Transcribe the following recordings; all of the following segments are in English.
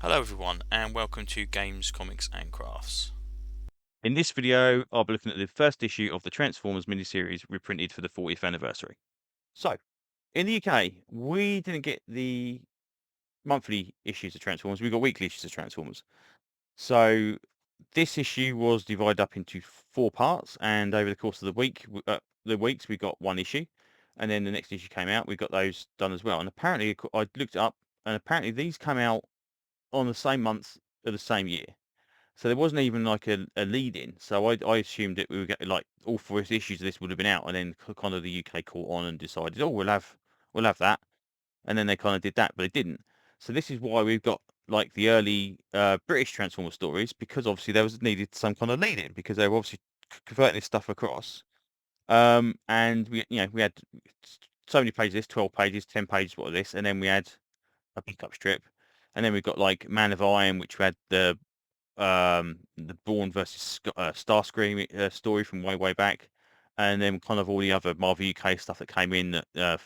Hello everyone and welcome to Games, Comics and Crafts. In this video, I'll be looking at the first issue of the Transformers miniseries reprinted for the 40th anniversary. So, in the UK, we didn't get the monthly issues of Transformers, we got weekly issues of Transformers. So, this issue was divided up into 4 parts, and over the course of the weeks, we got one issue, and then the next issue came out, we got those done as well. And apparently, I looked it up, and apparently these came out on the same month of the same year. So there wasn't even like a lead in. So I assumed that we would get like all 4 issues of this would have been out, and then kind of the UK caught on and decided, oh, we'll have that, and then they kind of did that, but they didn't. So this is why we've got like the early British Transformer stories, because obviously there was needed some kind of lead in because they were obviously converting this stuff across. And we had so many pages of this, 12 pages, 10 pages what of this, and then we had a pickup strip, and then we've got like Man of Iron, which had the Bourne versus Starscream story from way back, and then kind of all the other Marvel UK stuff that came in that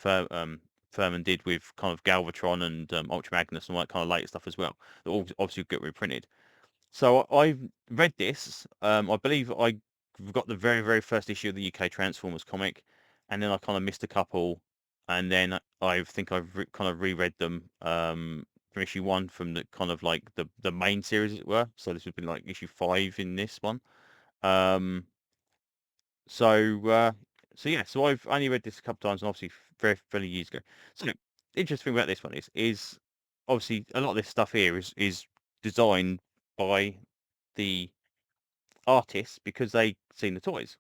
Furman did with kind of Galvatron and Ultra Magnus and all that kind of later stuff as well. That all obviously get reprinted. So I've read this. I believe I got the very first issue of the UK Transformers comic, and then I kind of missed a couple, and then I think I've kind of reread them from issue 1 from the kind of like the main series, as it were. So this would be like issue 5 in this one. Um, so uh, so yeah, so I've only read this a couple times, and obviously very fairly years ago. So the interesting thing about this one is obviously a lot of this stuff here is designed by the artists because they seen the toys.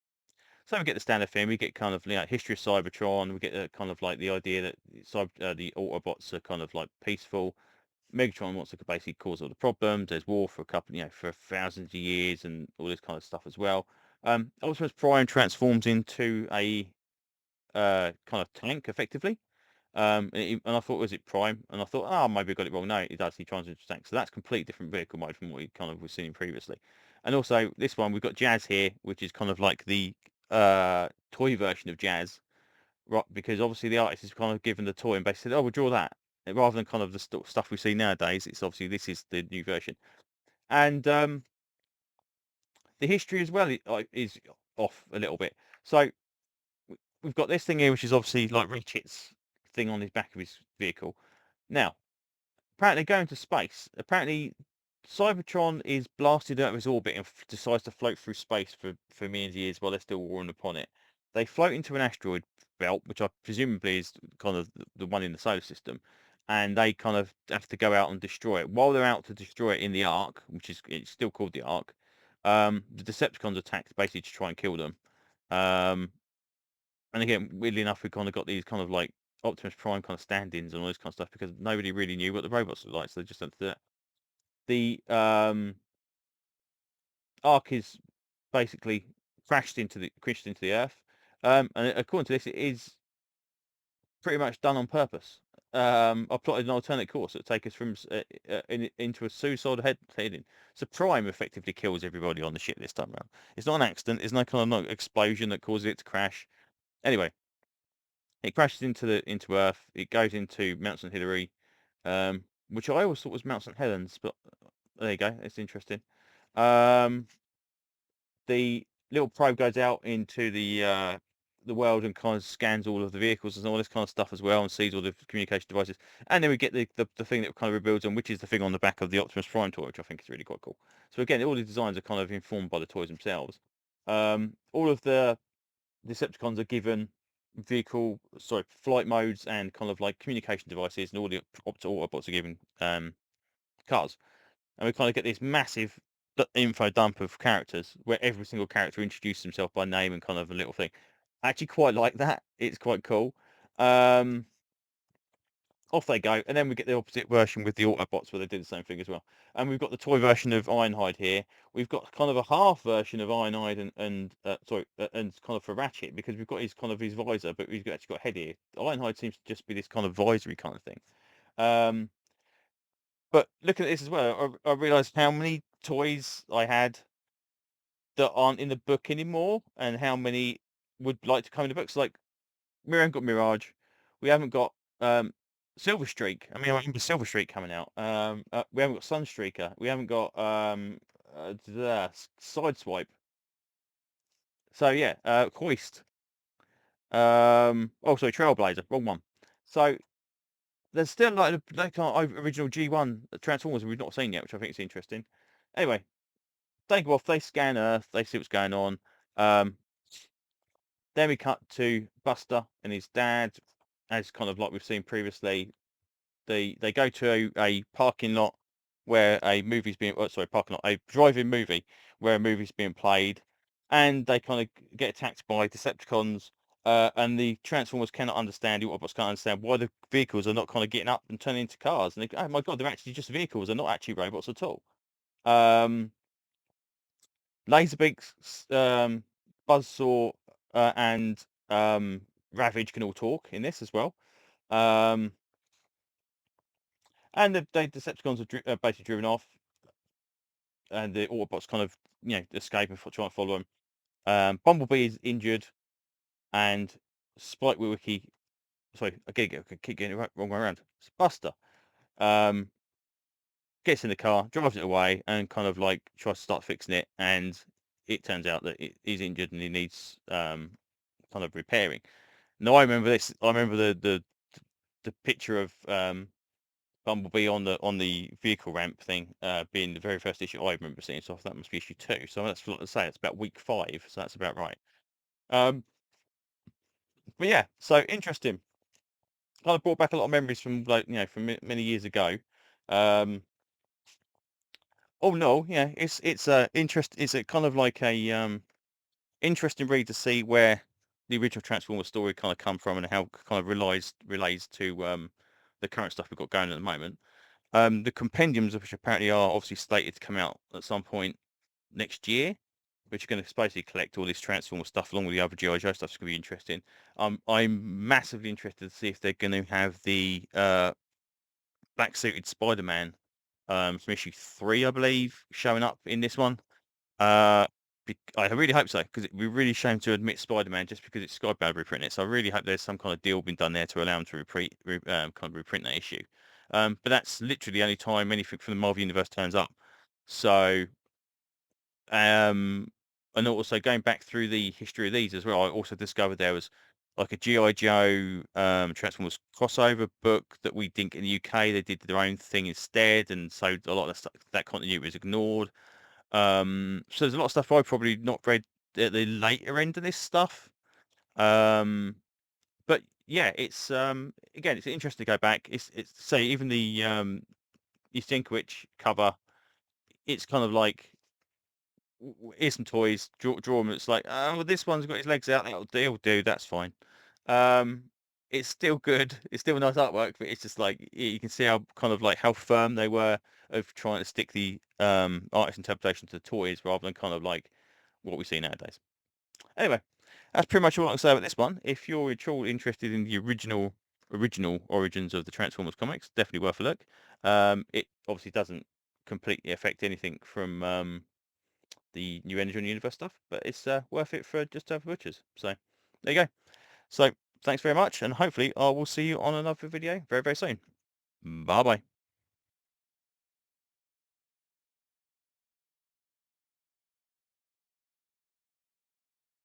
So we get the standard thing. We get kind of history of Cybertron. We get kind of like the idea that the Autobots are kind of like peaceful. Megatron wants to basically cause all the problems. There's war for a couple, for thousands of years and all this kind of stuff as well. Optimus Prime transforms into a kind of tank, effectively. And I thought, was it Prime? And I thought, oh, maybe I got it wrong. No, it does. He transforms into a tank. So that's completely different vehicle mode from what we kind of were seeing previously. And also this one, we've got Jazz here, which is kind of like the toy version of Jazz, right? Because obviously the artist is kind of given the toy and basically said, oh, we'll draw that. And rather than kind of the stuff we see nowadays, it's obviously this is the new version. And the history as well is off a little bit. So we've got this thing here, which is obviously like Richard's thing on his back of his vehicle. Now, apparently going to space. Apparently, Cybertron is blasted out of his orbit and decides to float through space for millions of years while they're still warring upon it. They float into an asteroid belt, which I presumably is kind of the one in the solar system, and they kind of have to go out and destroy it. While they're out to destroy it in the Ark, which is it's still called the Ark, the Decepticons attack basically to try and kill them. Um, and again, weirdly enough, we kind of got these kind of like Optimus Prime kind of stand-ins and all this kind of stuff because nobody really knew what the robots looked like, so they just had to do it. The Ark is basically crashed into the Earth, and according to this, it is pretty much done on purpose. I plotted an alternate course that would take us from into a suicidal heading. So Prime effectively kills everybody on the ship this time around. It's not an accident. There's no kind of no explosion that causes it to crash. Anyway, it crashes into Earth. It goes into Mount St. Hilary, which I always thought was Mount St. Helens, but there you go. It's interesting. Um, the little probe goes out into the world and kind of scans all of the vehicles and all this kind of stuff as well, and sees all the communication devices. And then we get the thing that kind of rebuilds on, which is the thing on the back of the Optimus Prime toy, which I think is really quite cool. So again, all the designs are kind of informed by the toys themselves. All of the Decepticons are given flight modes and kind of like communication devices, and all the Autobots are given cars. And we kind of get this massive info dump of characters where every single character introduces himself by name and kind of a little thing. I actually quite like that. It's quite cool. Um, Off they go, and then we get the opposite version with the Autobots where they do the same thing as well. And we've got the toy version of Ironhide here. We've got kind of a half version of Ironhide and kind of for Ratchet, because we've got his visor, but we've actually got a head here. Ironhide seems to just be this kind of visory kind of thing. Um, but looking at this as well, I realised how many toys I had that aren't in the book anymore, and how many would like to come in the books. Like we haven't got Mirage, we haven't got Silevrstreak. I mean, I remember Silevrstreak coming out. We haven't got Sunstreaker. We haven't got Sideswipe. So yeah, Hoist. Oh, sorry, Trailblazer. Wrong one. So there's still like the kind of original G1 Transformers we've not seen yet, which I think is interesting. Anyway, they go off. They scan Earth. They see what's going on. Um, then we cut to Buster and his dad, as kind of like we've seen previously. They go to a parking lot where a movie's being, oh, sorry, parking lot, a drive-in movie where a movie's being played, and they kind of get attacked by Decepticons, and the Transformers cannot understand, the Autobots can't understand why the vehicles are not kind of getting up and turning into cars, and they go, oh my god, they're actually just vehicles, they're not actually robots at all. Um, Laserbeaks, Buzzsaw, and Ravage can all talk in this as well. And the Decepticons are basically driven off, and the Autobots kind of, escape and try and follow them. Bumblebee is injured, and Spike Wiki, sorry, I keep getting it wrong way around. It's Buster. Um, Gets in the car, drives it away, and kind of like tries to start fixing it, and it turns out that he's injured and he needs kind of repairing. Now I remember this. I remember the picture of Bumblebee on the vehicle ramp thing being the very first issue I remember seeing. So that must be issue 2. So that's what to say. It's about week 5. So that's about right. Um, but yeah, so interesting. Kind of brought back a lot of memories from from many years ago. Um, oh no, yeah, it's a interest. It's a kind of like a interesting read to see where the original Transformers story kind of come from and how it kind of relates to the current stuff we've got going at the moment. The compendiums, which apparently are obviously slated to come out at some point next year, which are going to basically collect all this Transformer stuff along with the other G.I. Joe stuff. It's going to be interesting. I'm massively interested to see if they're going to have the black suited Spider-Man from issue 3, I believe, showing up in this one. I really hope so, because it'd be really shame to admit Spider-Man just because it's Skybound reprinting it. So I really hope there's some kind of deal been done there to allow them to kind of reprint that issue. But that's literally the only time anything from the Marvel Universe turns up. So, and also going back through the history of these as well, I also discovered there was like a G.I. Joe Transformers crossover book that we didn't get in the UK. They did their own thing instead, and so a lot of that continuity was ignored. So there's a lot of stuff I probably not read at the later end of this stuff. But yeah, it's again, it's interesting to go back. It's say even the Ustinkowicz cover. It's kind of like here's some toys, draw them. It's like, oh, well, this one's got his legs out. It'll do. That's fine. Um, it's still good. It's still nice artwork, but it's just like you can see how kind of like how firm they were of trying to stick the artist interpretation to the toys rather than kind of like what we see nowadays. Anyway, that's pretty much all I can say about this one. If you're at all interested in the original origins of the Transformers comics, definitely worth a look. It obviously doesn't completely affect anything from the new Energy on the Universe stuff, but it's worth it for just to have butchers. So there you go. So thanks very much, and hopefully I will see you on another video very, very soon. Bye bye.